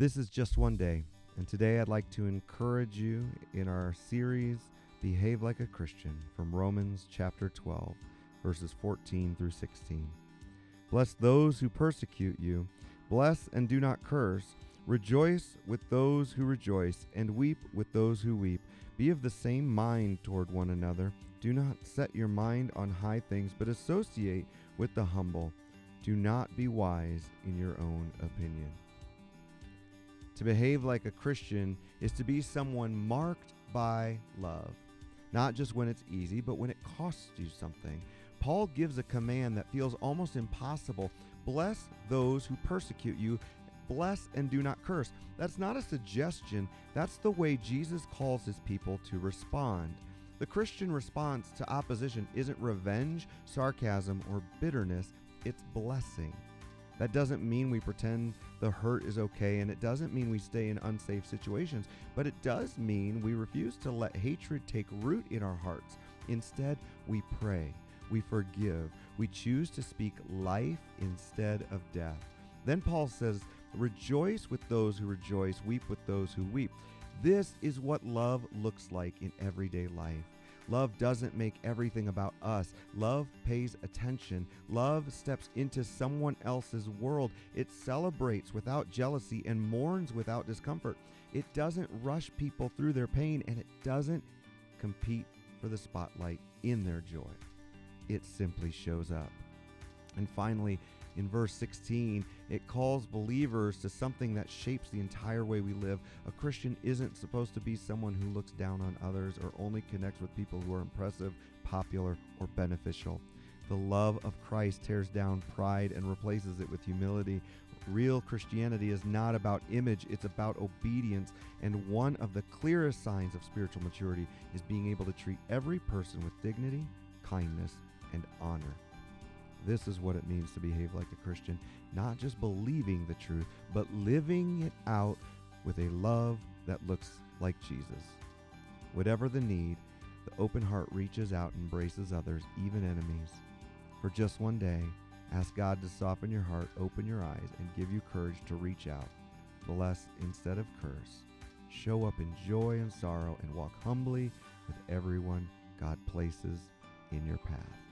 This is Just One Day, and today I'd like to encourage you in our series, Behave Like a Christian, from Romans chapter 12, verses 14 through 16. Bless those who persecute you, bless and do not curse, rejoice with those who rejoice, and weep with those who weep. Be of the same mind toward one another. Do not set your mind on high things, but associate with the humble. Do not be wise in your own opinion. To behave like a Christian is to be someone marked by love, not just when it's easy, but when it costs you something. Paul gives a command that feels almost impossible. Bless those who persecute you. Bless and do not curse. That's not a suggestion. That's the way Jesus calls his people to respond. The Christian response to opposition isn't revenge, sarcasm, or bitterness. It's blessing. That doesn't mean we pretend the hurt is okay, and it doesn't mean we stay in unsafe situations, but it does mean we refuse to let hatred take root in our hearts. Instead, we pray, we forgive, we choose to speak life instead of death. Then Paul says, rejoice with those who rejoice, weep with those who weep. This is what love looks like in everyday life. Love doesn't make everything about us. Love pays attention. Love steps into someone else's world. It celebrates without jealousy and mourns without discomfort. It doesn't rush people through their pain, and it doesn't compete for the spotlight in their joy. It simply shows up. And finally, in verse 16, it calls believers to something that shapes the entire way we live. A Christian isn't supposed to be someone who looks down on others or only connects with people who are impressive, popular, or beneficial. The love of Christ tears down pride and replaces it with humility. Real Christianity is not about image, it's about obedience. And one of the clearest signs of spiritual maturity is being able to treat every person with dignity, kindness, and honor. This is what it means to behave like a Christian, not just believing the truth, but living it out with a love that looks like Jesus. Whatever the need, the open heart reaches out and embraces others, even enemies. For just one day, ask God to soften your heart, open your eyes, and give you courage to reach out. Bless instead of curse. Show up in joy and sorrow, and walk humbly with everyone God places in your path.